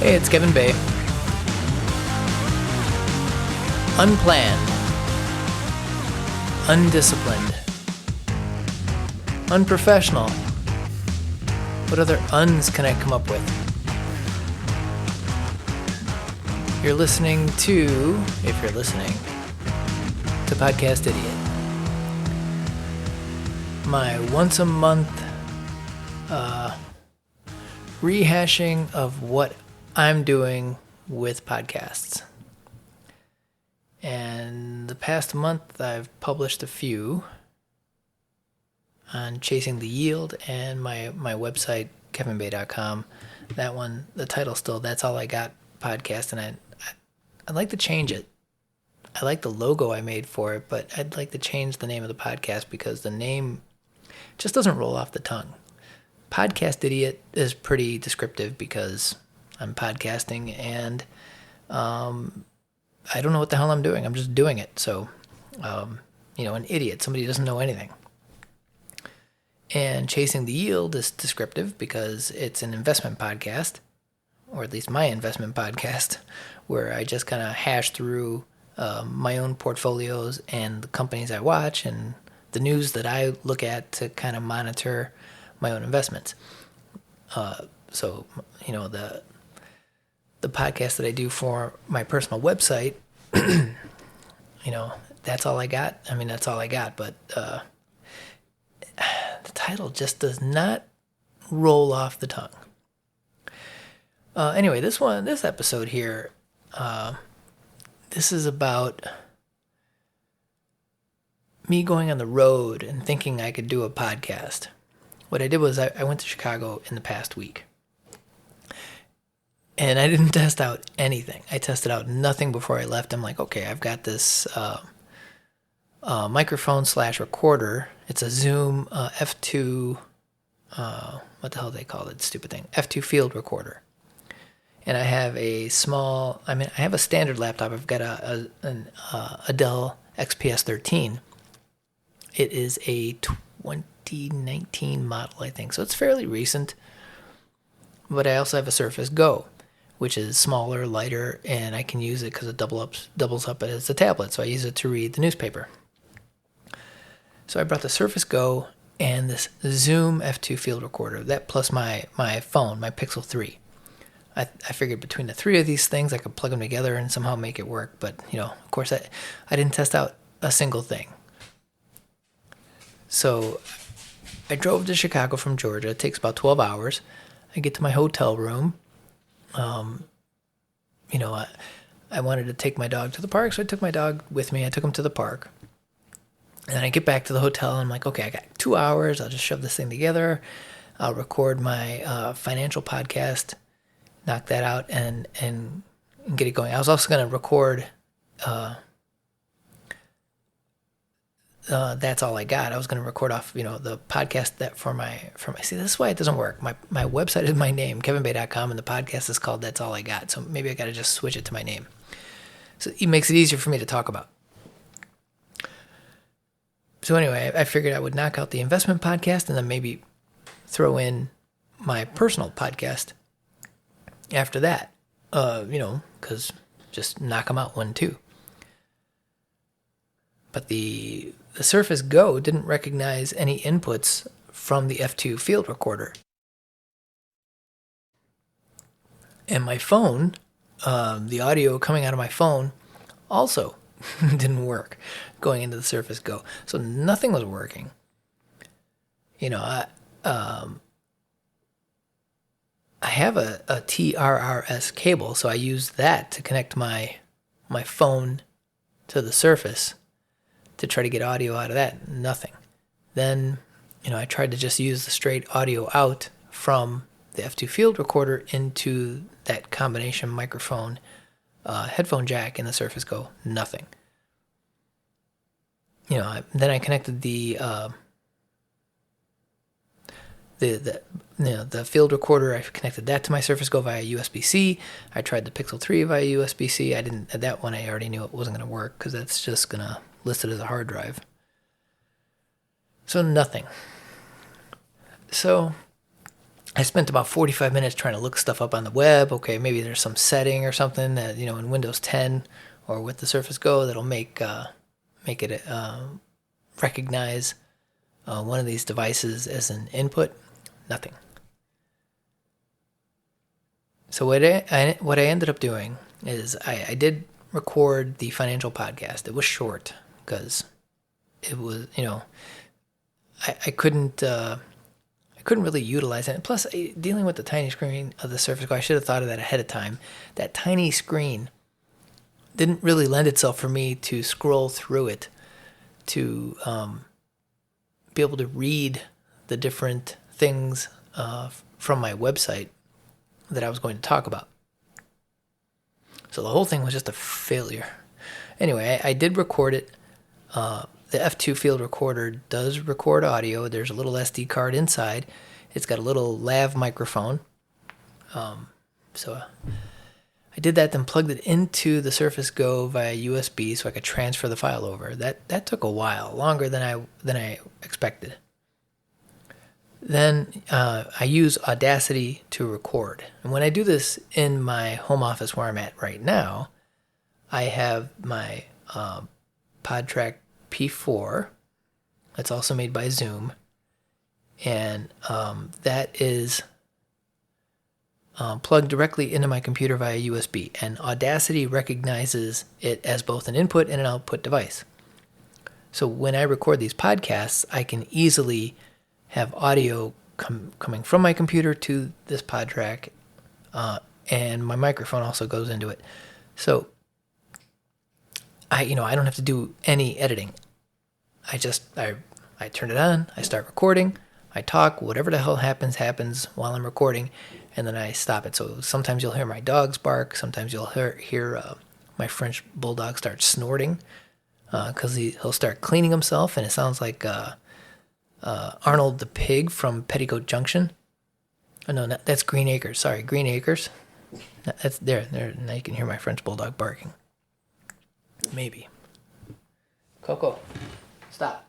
Hey, it's Kevin Bay. Unplanned, undisciplined, unprofessional. What other uns can I come up with? You're listening to, if you're listening, to Podcast Idiot. My once a month rehashing of what I'm doing with podcasts. And the past month I've published a few on Chasing the Yield and my website, kevinbay.com. That one, the title still, That's All I Got podcast, and I'd like to change it. I like the logo I made for it, but I'd like to change the name of the podcast because the name just doesn't roll off the tongue. Podcast Idiot is pretty descriptive because I'm podcasting and I don't know what the hell I'm doing. I'm just doing it. So, an idiot, somebody who doesn't know anything. And Chasing the Yield is descriptive because it's an investment podcast, or at least my investment podcast, where I just kind of hash through my own portfolios and the companies I watch and the news that I look at to kind of monitor my own investments. The podcast that I do for my personal website, that's all I got. I mean, that's all I got, but the title just does not roll off the tongue. Anyway, this episode here, this is about me going on the road and thinking I could do a podcast. What I did was I went to Chicago in the past week. And I didn't test out anything. I tested out nothing before I left. I'm like, okay, I've got this microphone / recorder. It's a Zoom F2, what the hell do they call it? Stupid thing. F2 field recorder. And I have I have a standard laptop. I've got a Dell XPS 13. It is a 2019 model, I think. So it's fairly recent. But I also have a Surface Go, which is smaller, lighter, and I can use it because it doubles up as a tablet. So I use it to read the newspaper. So I brought the Surface Go and this Zoom F2 field recorder, that plus my phone, my Pixel 3. I figured between the three of these things, I could plug them together and somehow make it work. But, of course, I didn't test out a single thing. So I drove to Chicago from Georgia. It takes about 12 hours. I get to my hotel room. I wanted to take my dog to the park, so I took my dog with me. I took him to the park. And then I get back to the hotel, and I'm like, okay, I got 2 hours. I'll just shove this thing together. I'll record my financial podcast, knock that out, and get it going. I was also going to record That's All I Got. I was going to record off, the podcast that for my. See, this is why it doesn't work. My website is my name, kevinbay.com, and the podcast is called That's All I Got. So maybe I got to just switch it to my name. So it makes it easier for me to talk about. So anyway, I figured I would knock out the investment podcast and then maybe throw in my personal podcast after that. Because just knock them out 1, 2. But the Surface Go didn't recognize any inputs from the F2 field recorder. And my phone, the audio coming out of my phone also didn't work going into the Surface Go. So nothing was working. I have a TRRS cable, so I used that to connect my phone to the Surface to try to get audio out of that. Nothing. Then, I tried to just use the straight audio out from the F2 field recorder into that combination microphone headphone jack in the Surface Go. Nothing. Then I connected the field recorder. I connected that to my Surface Go via USB-C. I tried the Pixel 3 via USB-C. That one I already knew it wasn't going to work because that's just going to list it as a hard drive. So nothing. So I spent about 45 minutes trying to look stuff up on the web. Okay, maybe there's some setting or something that, in Windows 10 or with the Surface Go that'll make it recognize one of these devices as an input. Nothing. So what I ended up doing is I did record the financial podcast. It was short because it was, I couldn't really utilize it. And plus, dealing with the tiny screen of the Surface Go, I should have thought of that ahead of time. That tiny screen didn't really lend itself for me to scroll through it to be able to read the different things from my website that I was going to talk about. So the whole thing was just a failure. Anyway, I did record it. The F2 field recorder does record audio. There's a little SD card inside. It's got a little lav microphone. So I did that, then plugged it into the Surface Go via USB so I could transfer the file over. That took a while, longer than I expected. Then I use Audacity to record. And when I do this in my home office where I'm at right now, I have my PodTrack P4. That's also made by Zoom. And that is plugged directly into my computer via USB. And Audacity recognizes it as both an input and an output device. So when I record these podcasts, I can easily have audio coming from my computer to this PodTrack, and my microphone also goes into it. So I don't have to do any editing. I turn it on, I start recording, I talk, whatever the hell happens while I'm recording, and then I stop it. So sometimes you'll hear my dogs bark, sometimes you'll hear my French bulldog start snorting, because he'll start cleaning himself, and it sounds like Arnold the pig from Petticoat Junction. Oh no, that's Green Acres. Sorry, Green Acres. That's there. Now you can hear my French bulldog barking. Maybe. Coco, stop.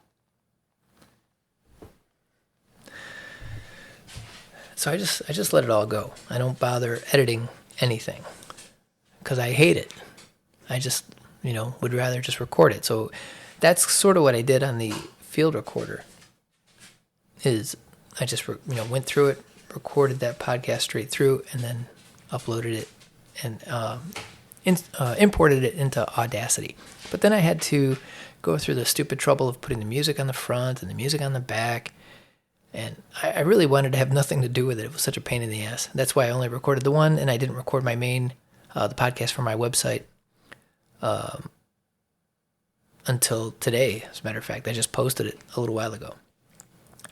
So I just let it all go. I don't bother editing anything because I hate it. I just would rather just record it. So that's sort of what I did on the field recorder. Is I just went through it, recorded that podcast straight through, and then uploaded it and imported it into Audacity. But then I had to go through the stupid trouble of putting the music on the front and the music on the back, and I really wanted to have nothing to do with it. It was such a pain in the ass. That's why I only recorded the one, and I didn't record my main the podcast for my website until today. As a matter of fact, I just posted it a little while ago.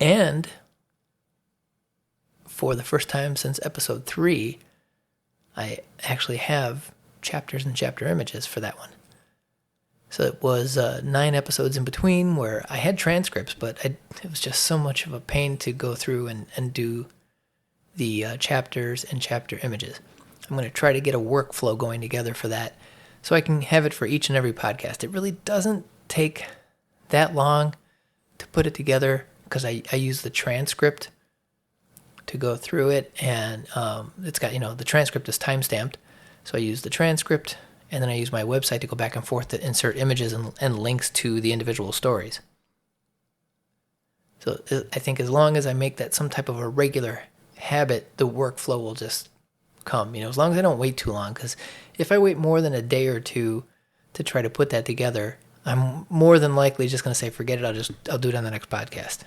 And for the first time since episode 3, I actually have chapters and chapter images for that one. So it was 9 episodes in between where I had transcripts, but it was just so much of a pain to go through and do the chapters and chapter images. I'm going to try to get a workflow going together for that so I can have it for each and every podcast. It really doesn't take that long to put it together, because I use the transcript to go through it, and it's got, the transcript is time-stamped, so I use the transcript, and then I use my website to go back and forth to insert images and links to the individual stories. So I think as long as I make that some type of a regular habit, the workflow will just come, as long as I don't wait too long, because if I wait more than a day or two to try to put that together, I'm more than likely just going to say, forget it, I'll do it on the next podcast.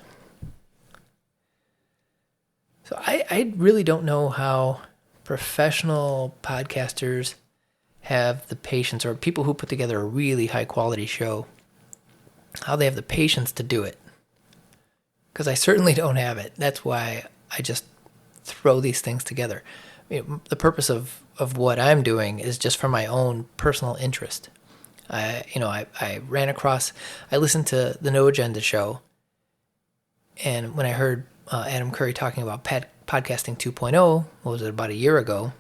So I really don't know how professional podcasters have the patience, or people who put together a really high quality show, how they have the patience to do it. Because I certainly don't have it. That's why I just throw these things together. The purpose of what I'm doing is just for my own personal interest. I listened to the No Agenda show, and when I heard Adam Curry talking about podcasting 2.0, what was it, about a year ago,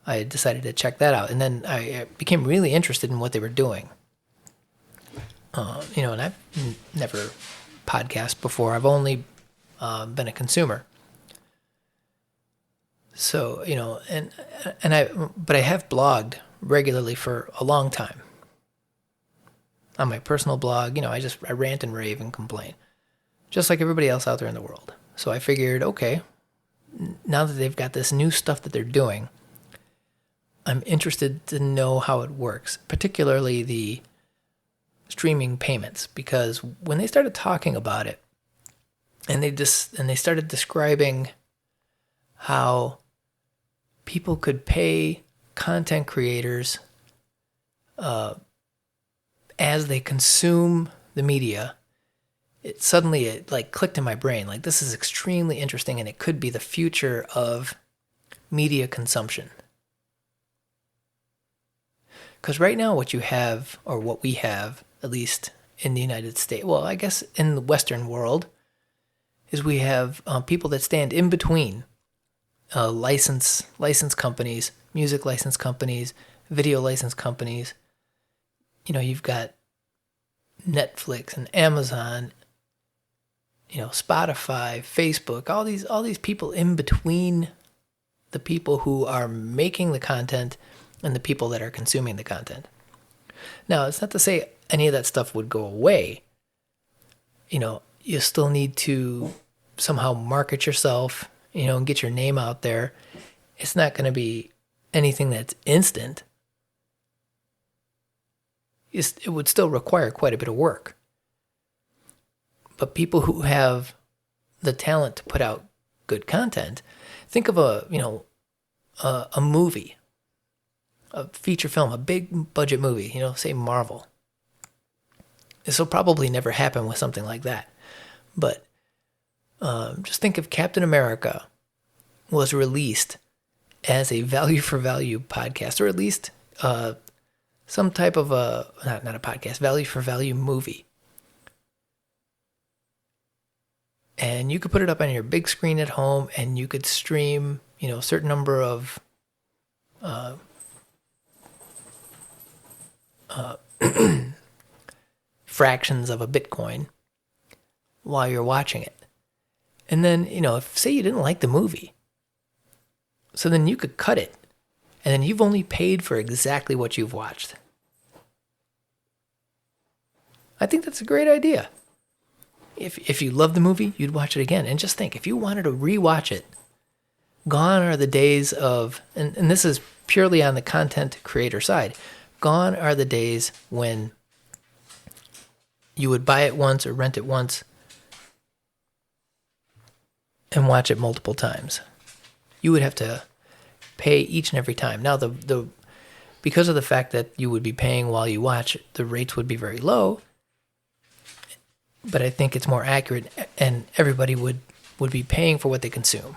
I decided to check that out. And then I became really interested in what they were doing. And I've never podcast before. I've only been a consumer. So, but I have blogged regularly for a long time. On my personal blog, I rant and rave and complain, just like everybody else out there in the world. So I figured, okay, now that they've got this new stuff that they're doing, I'm interested to know how it works, particularly the streaming payments, because when they started talking about it, and they started describing how people could pay content creators as they consume the media, it like clicked in my brain, like this is extremely interesting, and it could be the future of media consumption. Because right now what you have, or what we have, at least in the United States, well, I guess in the Western world, is we have people that stand in between license companies, music license companies, video license companies. You've got Netflix and Amazon, Spotify, Facebook, all these people in between the people who are making the content and the people that are consuming the content. Now, it's not to say any of that stuff would go away. You still need to somehow market yourself, and get your name out there. It's not going to be anything that's instant. It would still require quite a bit of work. But people who have the talent to put out good content, think of a movie, a feature film, a big budget movie, say Marvel. This will probably never happen with something like that. But just think if Captain America was released as a value for value podcast, or at least some type of not a podcast, value for value movie. And you could put it up on your big screen at home, and you could stream, a certain number of fractions of a Bitcoin while you're watching it. And then, if say you didn't like the movie, so then you could cut it, and then you've only paid for exactly what you've watched. I think that's a great idea. If you love the movie, you'd watch it again. And just think, if you wanted to rewatch it, gone are the days of, and this is purely on the content creator side, gone are the days when you would buy it once or rent it once and watch it multiple times. You would have to pay each and every time. Now, because of the fact that you would be paying while you watch, the rates would be very low. But I think it's more accurate, and everybody would be paying for what they consume.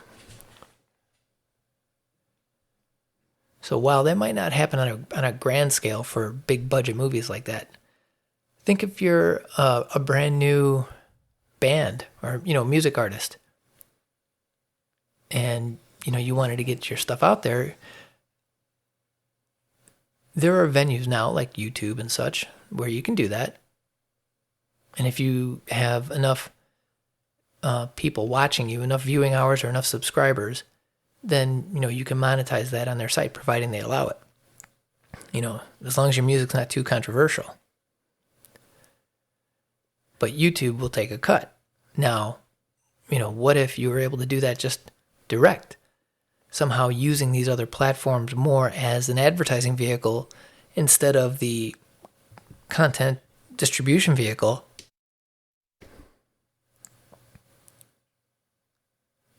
So while that might not happen on a grand scale for big budget movies like that, think if you're a brand new band or music artist, and you wanted to get your stuff out there. There are venues now like YouTube and such where you can do that. And if you have enough people watching you, enough viewing hours or enough subscribers, then you can monetize that on their site, providing they allow it. As long as your music's not too controversial. But YouTube will take a cut. Now, what if you were able to do that just direct? Somehow using these other platforms more as an advertising vehicle instead of the content distribution vehicle,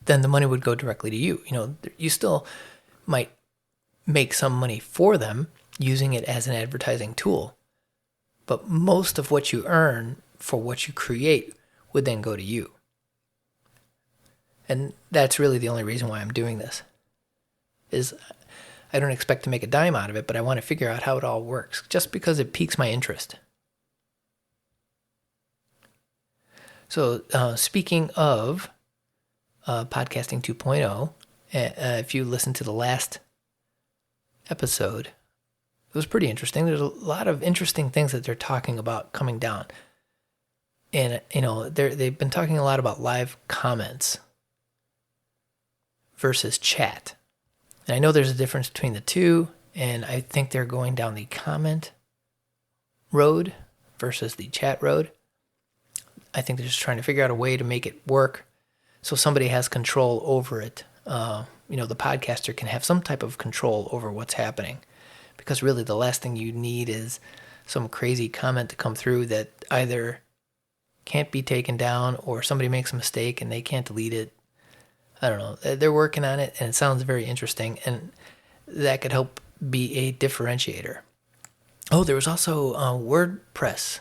then the money would go directly to you. You still might make some money for them using it as an advertising tool, but most of what you earn for what you create would then go to you. And that's really the only reason why I'm doing this. Is I don't expect to make a dime out of it, but I want to figure out how it all works, just because it piques my interest. So speaking of podcasting 2.0, if you listen to the last episode, it was pretty interesting. There's a lot of interesting things that they're talking about coming down. And, they've been talking a lot about live comments versus chat. And I know there's a difference between the two, and I think they're going down the comment road versus the chat road. I think they're just trying to figure out a way to make it work so somebody has control over it. The podcaster can have some type of control over what's happening, because really the last thing you need is some crazy comment to come through that either can't be taken down or somebody makes a mistake and they can't delete it. I don't know. They're working on it, and it sounds very interesting, and that could help be a differentiator. Oh, there was also WordPress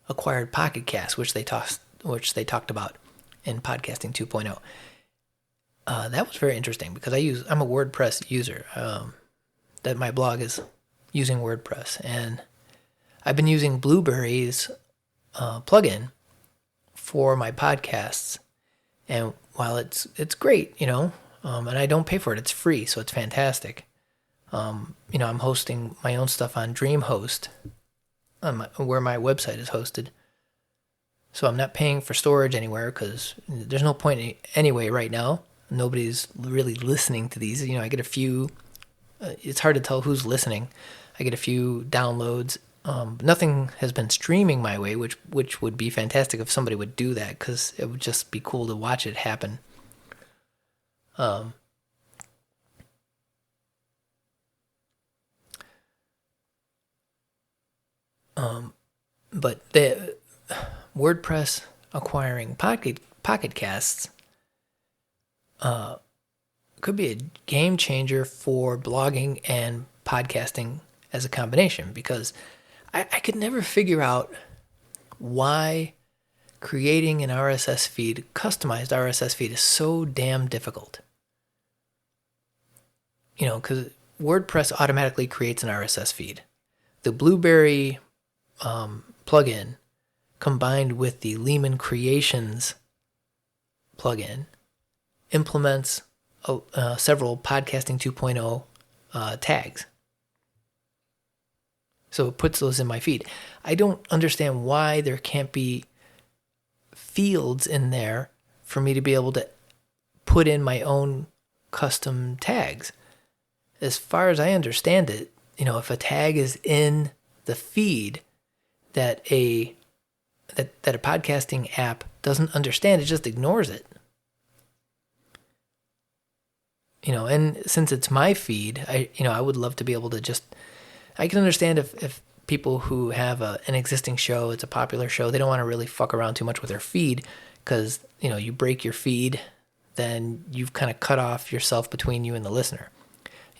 acquired Pocket Cast, which they talked about in Podcasting 2.0. That was very interesting because I'm a WordPress user. That my blog is using WordPress, and I've been using Blueberry's plugin for my podcasts, and while it's great, and I don't pay for it, it's free, so it's fantastic. I'm hosting my own stuff on DreamHost, where my website is hosted. So I'm not paying for storage anywhere because there's no point anyway right now. Nobody's really listening to these. I get a few. It's hard to tell who's listening. I get a few downloads. Nothing has been streaming my way, which would be fantastic if somebody would do that, because it would just be cool to watch it happen. But the WordPress acquiring Pocket Casts could be a game changer for blogging and podcasting as a combination, because I could never figure out why creating an RSS feed, customized RSS feed, is so damn difficult. Because WordPress automatically creates an RSS feed. The Blueberry plugin combined with the Lehman Creations plugin implements several Podcasting 2.0 tags. So it puts those in my feed. I don't understand why there can't be fields in there for me to be able to put in my own custom tags. As far as I understand it, if a tag is in the feed that a podcasting app doesn't understand, it just ignores it. And since it's my feed, I would love to be able to just, I can understand if people who have an existing show, it's a popular show, they don't want to really fuck around too much with their feed, because, you break your feed, then you've kind of cut off yourself between you and the listener.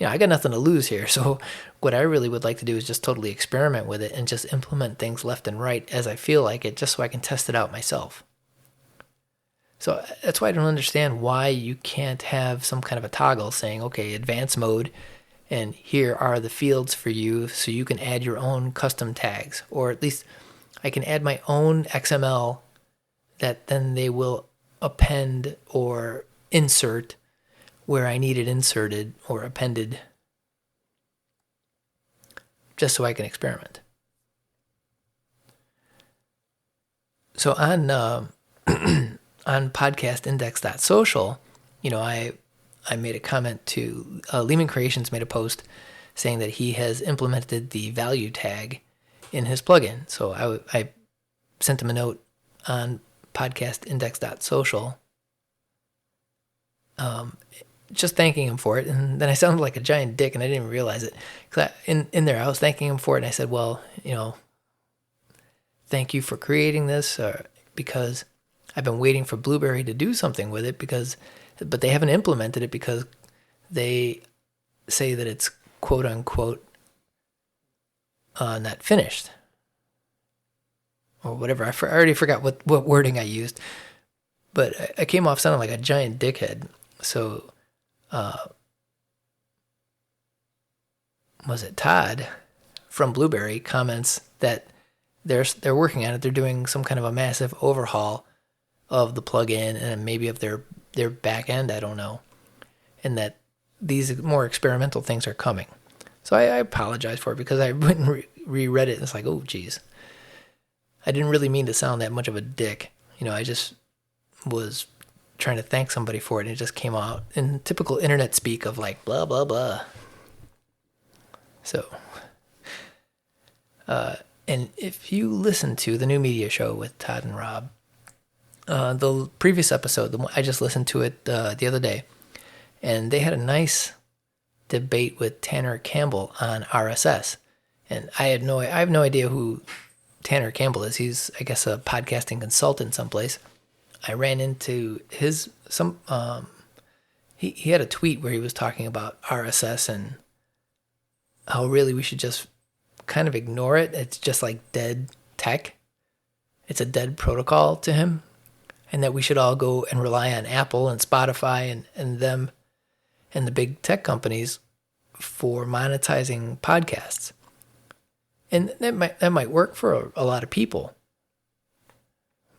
I got nothing to lose here. So what I really would like to do is just totally experiment with it and just implement things left and right as I feel like it, just so I can test it out myself. So that's why I don't understand why you can't have some kind of a toggle saying, okay, advanced mode, and here are the fields for you so you can add your own custom tags. Or at least I can add my own XML that then they will append or insert where I need it inserted or appended, just so I can experiment. So on podcastindex.social, I made a comment to Lehman Creations made a post saying that he has implemented the value tag in his plugin. So I sent him a note on podcastindex.social, just thanking him for it. And then I sounded like a giant dick, and I didn't even realize it. Cause in there, I was thanking him for it, and I said, well, thank you for creating this, because I've been waiting for Blueberry to do something with it, but they haven't implemented it because they say that it's quote unquote not finished or whatever. I already forgot what wording I used, but I came off sounding like a giant dickhead. So was it Todd from Blueberry comments that they're working on it. They're doing some kind of a massive overhaul of the plugin and maybe of their back end, I don't know, and that these more experimental things are coming. So I apologize for it, because I went and reread it, and it's like, oh geez, I didn't really mean to sound that much of a dick. I just was trying to thank somebody for it, and it just came out in typical internet speak of like blah blah blah. So, and if you listen to the New Media Show with Todd and Rob, the previous episode, I just listened to it the other day, and they had a nice debate with Tanner Campbell on RSS. And I have no idea who Tanner Campbell is. He's, I guess, a podcasting consultant someplace. I ran into he had a tweet where he was talking about RSS and how really we should just kind of ignore it. It's just like dead tech. It's a dead protocol to him, and that we should all go and rely on Apple and Spotify and them and the big tech companies for monetizing podcasts. And that might work for a lot of people.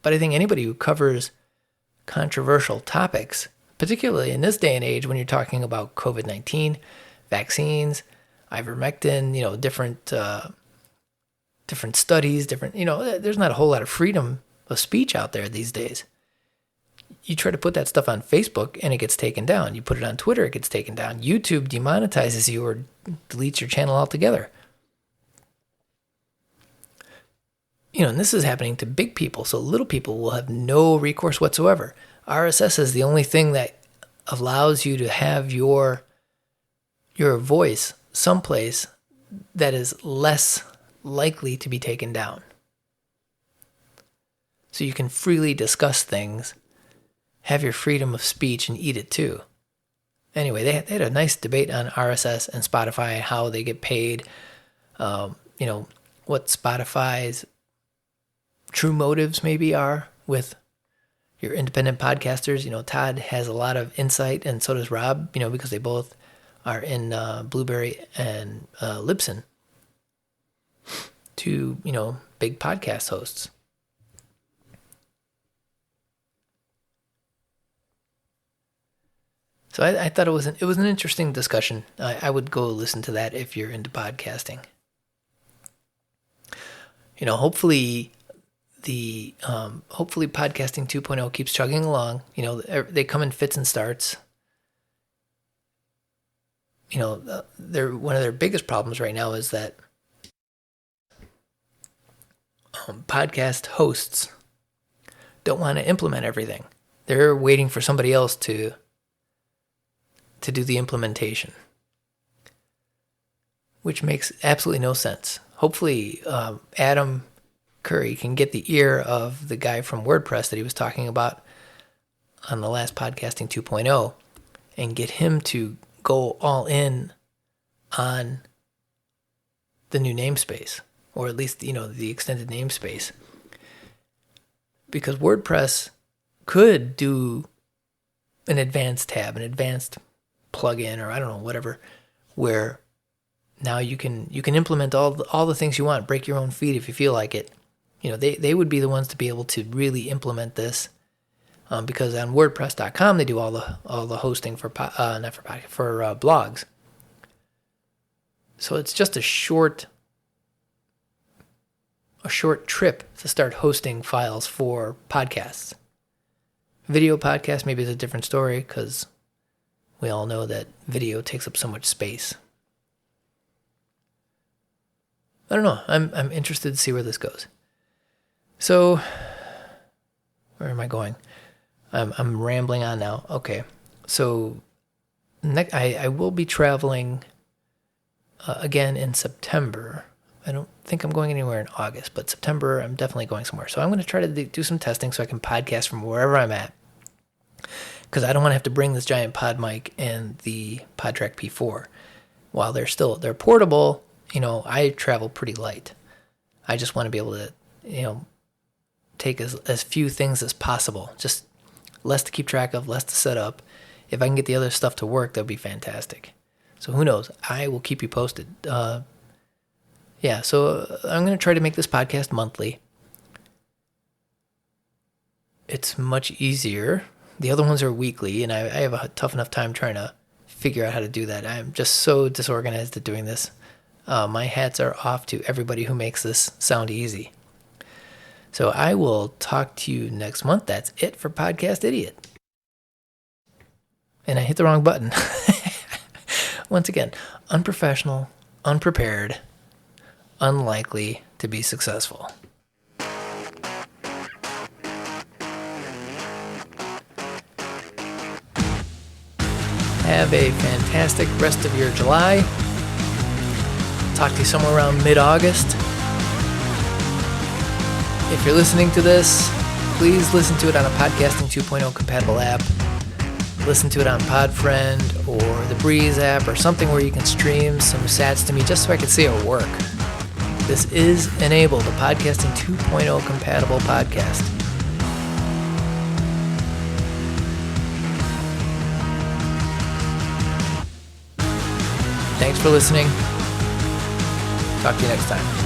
But I think anybody who covers controversial topics, particularly in this day and age when you're talking about COVID-19, vaccines, ivermectin, different studies, there's not a whole lot of freedom of speech out there these days. You try to put that stuff on Facebook and it gets taken down. You put it on Twitter, it gets taken down. YouTube demonetizes you or deletes your channel altogether. And this is happening to big people, so little people will have no recourse whatsoever. RSS is the only thing that allows you to have your voice someplace that is less likely to be taken down. So you can freely discuss things, have your freedom of speech, and eat it too. Anyway, they had a nice debate on RSS and Spotify, how they get paid, what Spotify's true motives maybe are with your independent podcasters. Todd has a lot of insight, and so does Rob, because they both are in Blueberry and Libsyn, two, big podcast hosts. So I thought it was an interesting discussion. I would go listen to that if you're into podcasting. Hopefully podcasting 2.0 keeps chugging along. They come in fits and starts. One of their biggest problems right now is that podcast hosts don't want to implement everything. They're waiting for somebody else to do the implementation, which makes absolutely no sense. Hopefully, Adam Curry can get the ear of the guy from WordPress that he was talking about on the last Podcasting 2.0 and get him to go all in on the new namespace, or at least, the extended namespace. Because WordPress could do an advanced tab, an advanced plugin, or I don't know, whatever, where now you can implement all the things you want, break your own feed if you feel like it. They would be the ones to be able to really implement this, because on WordPress.com they do all the hosting for blogs. So it's just a short trip to start hosting files for podcasts. Video podcast maybe is a different story, because we all know that video takes up so much space. I don't know. I'm interested to see where this goes. So, where am I going? I'm rambling on now. Okay. So, I will be traveling again in September. I don't think I'm going anywhere in August, but September I'm definitely going somewhere. So I'm going to try to do some testing so I can podcast from wherever I'm at, because I don't want to have to bring this giant pod mic and the PodTrack P4. While they're portable, I travel pretty light. I just want to be able to, take as few things as possible. Just less to keep track of, less to set up. If I can get the other stuff to work, that would be fantastic. So who knows? I will keep you posted. So I'm going to try to make this podcast monthly. It's much easier. The other ones are weekly, and I have a tough enough time trying to figure out how to do that. I'm just so disorganized at doing this. My hats are off to everybody who makes this sound easy. So I will talk to you next month. That's it for Podcast Idiot. and I hit the wrong button. Once again, unprofessional, unprepared, unlikely to be successful. Have a fantastic rest of your July. Talk to you somewhere around mid-August. If you're listening to this, please listen to it on a Podcasting 2.0 compatible app. Listen to it on Podfriend or the Breeze app or something where you can stream some sats to me just so I can see it work. This is Enabled, a Podcasting 2.0 compatible podcast. Thanks for listening. Talk to you next time.